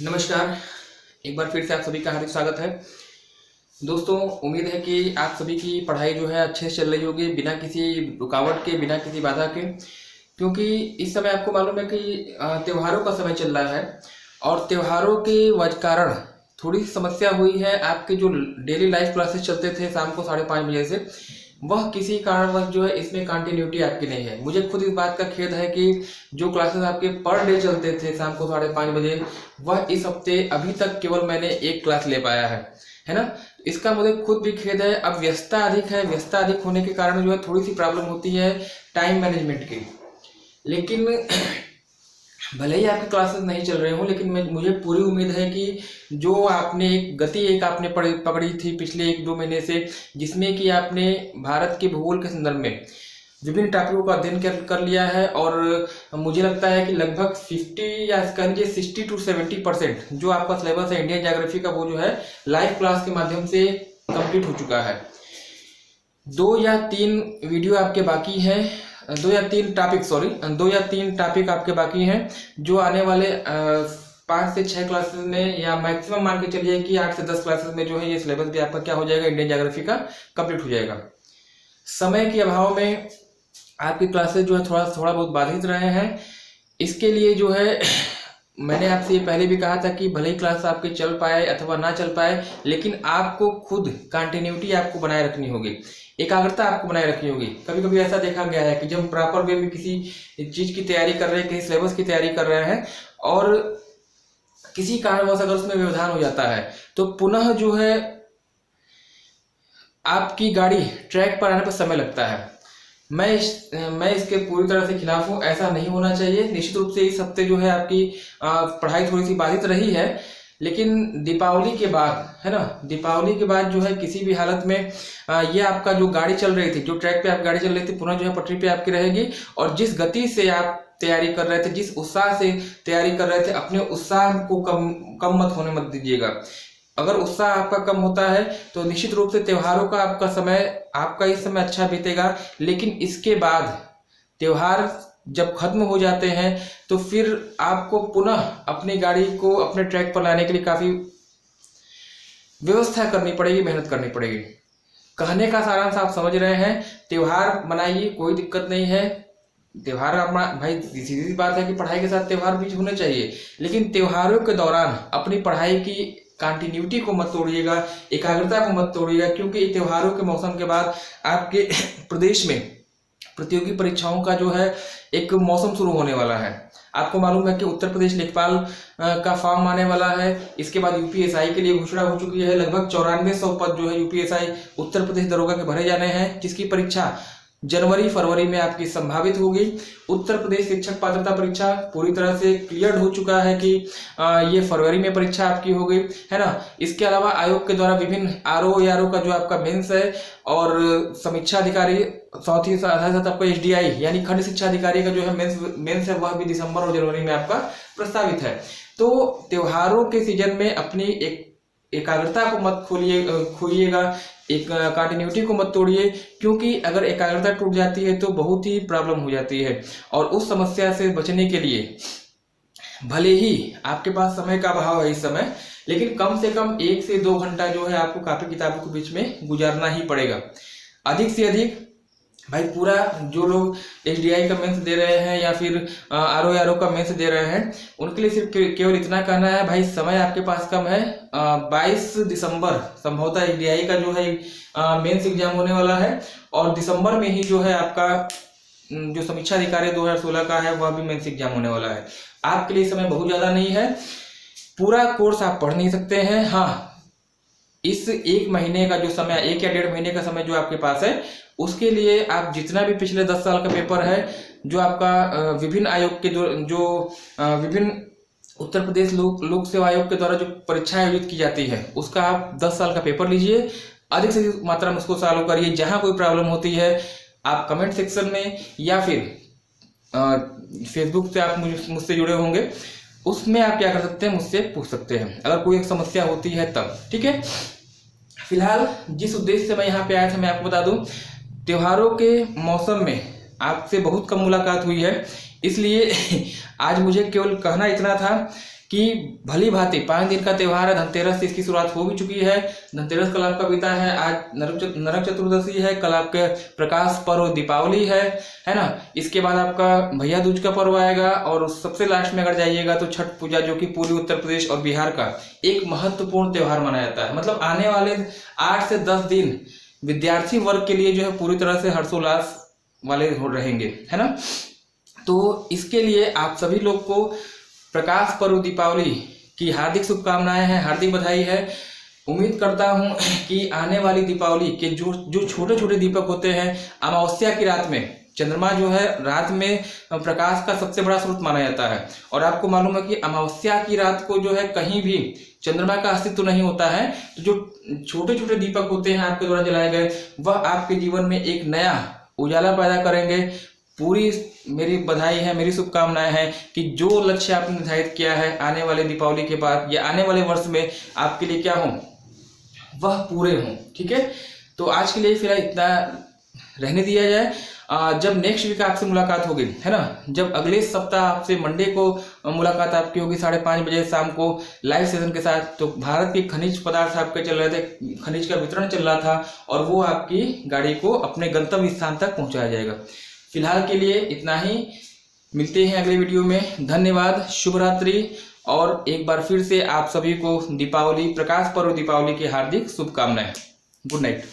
नमस्कार। एक बार फिर से आप सभी का हार्दिक स्वागत है। दोस्तों, उम्मीद है कि आप सभी की पढ़ाई जो है अच्छे से चल रही होगी, बिना किसी रुकावट के, बिना किसी बाधा के। क्योंकि इस समय आपको मालूम है कि त्योहारों का समय चल रहा है और त्योहारों के वजह कारण थोड़ी सी समस्या हुई है। आपके जो डेली लाइफ क्लासेस चलते थे शाम को 5:30 बजे से, वह किसी कारणवश जो है इसमें कंटिन्यूटी आपकी नहीं है। मुझे खुद इस बात का खेद है कि जो क्लासेस आपके पर डे चलते थे शाम को 5:30 बजे, वह इस हफ्ते अभी तक केवल मैंने एक क्लास ले पाया है ना। इसका मुझे खुद भी खेद है। अब व्यस्तता अधिक है, व्यस्तता अधिक होने के कारण जो है थोड़ी सी प्रॉब्लम होती है टाइम मैनेजमेंट की। लेकिन भले ही आपकी क्लासेस नहीं चल रहे हों, लेकिन मुझे पूरी उम्मीद है कि जो आपने एक आपने पकड़ी थी पिछले 1-2 महीने से, जिसमें कि आपने भारत के भूगोल के संदर्भ में विभिन्न टॉपिकों का अध्ययन कर लिया है, और मुझे लगता है कि लगभग 50 या कह लीजिए 60 to 70% जो आपका सिलेबस है इंडियन ज्योग्राफी का, वो जो है लाइव क्लास के माध्यम से कंप्लीट हो चुका है। 2 या 3 वीडियो आपके बाकी हैं, 2 या 3 टॉपिक आपके बाकी हैं, जो आने वाले 5 से 6 क्लासेस में, या मैक्सिमम मान के चलिए कि 8 से 10 क्लासेस में जो है ये सिलेबस भी आपका क्या हो जाएगा, इंडियन ज्योग्राफी का कंप्लीट हो जाएगा। समय के अभाव में आपकी क्लासेस जो है थोड़ा बहुत बाधित रहे हैं। इसके लिए जो है मैंने आपसे ये पहले भी कहा था कि भले ही क्लास आपके चल पाए अथवा ना चल पाए, लेकिन आपको खुद कंटिन्यूटी आपको बनाए रखनी होगी, एकाग्रता आपको बनाए रखनी होगी। कभी कभी ऐसा देखा गया है कि जब प्रॉपर वे में किसी चीज की तैयारी कर रहे हैं, किसी सिलेबस की तैयारी कर रहे हैं, और किसी कारणवश अगर उसमें व्यवधान हो जाता है, तो पुनः जो है आपकी गाड़ी ट्रैक पर आने पर समय लगता है। मैं इसके पूरी तरह से खिलाफ हूँ। ऐसा नहीं होना चाहिए। निश्चित रूप से इस हफ्ते जो है आपकी पढ़ाई थोड़ी सी बाधित रही है, लेकिन दीपावली के बाद, है ना, दीपावली के बाद जो है किसी भी हालत में ये आपका जो गाड़ी चल रही थी, जो ट्रैक पे आप गाड़ी चल रही थी, पुनः जो है पटरी पे आपकी रहेगी। और जिस गति से आप तैयारी कर रहे थे, जिस उत्साह से तैयारी कर रहे थे, अपने उत्साह को कम मत दीजिएगा। अगर उत्साह आपका कम होता है तो निश्चित रूप से त्योहारों का आपका इस समय अच्छा बीतेगा, लेकिन इसके बाद त्योहार जब खत्म हो जाते हैं तो फिर आपको पुनः अपनी गाड़ी को अपने ट्रैक पर लाने के लिए काफी व्यवस्था करनी पड़ेगी, मेहनत करनी पड़ेगी। कहने का सारांश आप समझ रहे हैं। त्योहार मनाइए, कोई दिक्कत नहीं है। त्योहार अपना भाई, सीधी बात है कि पढ़ाई के साथ त्योहार भी होने चाहिए, लेकिन त्योहारों के दौरान अपनी पढ़ाई की कंटिन्यूटी को मत तोड़िएगा, एकाग्रता को मत तोड़िएगा। क्योंकि त्योहारों के मौसम के बाद आपके प्रदेश में प्रतियोगी परीक्षाओं का जो है एक मौसम शुरू होने वाला है। आपको मालूम है कि उत्तर प्रदेश लेखपाल का फॉर्म आने वाला है। इसके बाद यूपीएसआई के लिए घोषणा हो चुकी है। लगभग 9400 पद जो है यूपीएसआई उत्तर प्रदेश दरोगा के भरे जाने हैं, जिसकी परीक्षा जनवरी-फरवरी में आपकी संभावित होगी। उत्तर प्रदेश शिक्षक पात्रता परीक्षा पूरी तरह से क्लियर हो चुका है कि ये फरवरी में परीक्षा आपकी होगी, है ना। इसके अलावा आयोग के द्वारा विभिन्न आरओ का जो आपका मेंस है, और समीक्षा अधिकारी, साथ ही साथ आपका एसडीआई यानी खंड शिक्षा अधिकारी का जो है मेंस है, वह भी दिसंबर और जनवरी में आपका प्रस्तावित है। तो त्योहारों के सीजन में अपनी एकाग्रता को मत खोइएगा, एक कंटिन्यूटी को मत तोड़िए। क्योंकि अगर एकाग्रता टूट जाती है तो बहुत ही प्रॉब्लम हो जाती है, और उस समस्या से बचने के लिए भले ही आपके पास समय का अभाव है इस समय, लेकिन कम से कम 1 से 2 घंटा जो है आपको कापी किताबों के बीच में गुजारना ही पड़ेगा। अधिक से अधिक भाई, पूरा जो लोग एसडीआई का मेंस दे रहे हैं या फिर आरओ का मेंस दे रहे हैं, उनके लिए सिर्फ केवल इतना कहना है, भाई समय आपके पास कम है। 22 दिसंबर संभवतः एसडीआई का जो है मेंस एग्जाम होने वाला है, और दिसंबर में ही जो है आपका जो समीक्षा अधिकारी 2016 का है, वह भी मेंस एग्जाम होने वाला है। आपके लिए समय बहुत ज्यादा नहीं है, पूरा कोर्स आप पढ़ नहीं सकते हैं। हाँ, इस 1 महीने का जो समय, 1 या 1.5 महीने का समय जो आपके पास है, उसके लिए आप जितना भी पिछले 10 साल का पेपर है, जो आपका विभिन्न आयोग के जो विभिन्न उत्तर प्रदेश लोक सेवा आयोग के द्वारा जो परीक्षाएं आयोजित की जाती है, उसका आप 10 साल का पेपर लीजिए, अधिक से अधिक मात्रा में उसको सॉल्व करिए। जहां कोई प्रॉब्लम होती है आप कमेंट सेक्शन में या फिर फेसबुक से आप मुझसे जुड़े होंगे, उसमें आप क्या कर सकते हैं, मुझसे पूछ सकते हैं अगर कोई समस्या होती है तब, ठीक है। फिलहाल जिस उद्देश्य से मैं यहाँ पे आया था, मैं आपको बता दूं, त्योहारों के मौसम में आपसे बहुत कम मुलाकात हुई है, इसलिए आज मुझे केवल कहना इतना था कि भली भांति 5 दिन का त्यौहार है। धनतेरस से इसकी शुरुआत हो भी चुकी है। धनतेरस कल आपका बीता है, आज नरक चतुर्दशी है, कल आपके प्रकाश पर्व दीपावली है ना। इसके बाद आपका भैया दूज का पर्व आएगा और सबसे लास्ट में अगर जाइएगा तो छठ पूजा, जो कि पूर्वी उत्तर प्रदेश और बिहार का एक महत्वपूर्ण त्यौहार माना जाता है। मतलब आने वाले 8 से 10 दिन विद्यार्थी वर्ग के लिए जो है पूरी तरह से हर्षोल्लास वाले रहेंगे, है ना। तो इसके लिए आप सभी लोग को प्रकाश पर्व दीपावली की हार्दिक शुभकामनाएं हैं, हार्दिक बधाई है। उम्मीद करता हूं कि आने वाली दीपावली के जो छोटे छोटे दीपक होते हैं, अमावस्या की रात में, चंद्रमा जो है रात में प्रकाश का सबसे बड़ा स्रोत माना जाता है। और आपको मालूम है कि अमावस्या की रात को जो है कहीं भी चंद्रमा का अस्तित्व नहीं होता है। तो जो छोटे छोटे दीपक होते हैं आपके द्वारा जलाए गए, वह आपके जीवन में एक नया उजाला पैदा करेंगे। पूरी मेरी बधाई है, मेरी शुभकामनाएं हैं कि जो लक्ष्य आपने निर्धारित किया है आने वाले दीपावली के बाद या आने वाले वर्ष में आपके लिए क्या हो, वह पूरे हों। ठीक है, तो आज के लिए फिलहाल इतना रहने दिया जाए। जब नेक्स्ट वीक आपसे मुलाकात होगी, है ना, जब अगले सप्ताह आपसे मंडे को मुलाकात आपकी होगी 5:30 बजे शाम को लाइव सेशन के साथ। तो भारत के खनिज पदार्थ आपके चल रहे थे, खनिज का वितरण चल रहा था और वो आपकी गाड़ी को अपने गंतव्य स्थान तक पहुंचाया जाएगा। फिलहाल के लिए इतना ही, मिलते हैं अगले वीडियो में। धन्यवाद, शुभ रात्रि और एक बार फिर से आप सभी को दीपावली, प्रकाश पर्व दीपावली की हार्दिक शुभकामनाएं। Good night.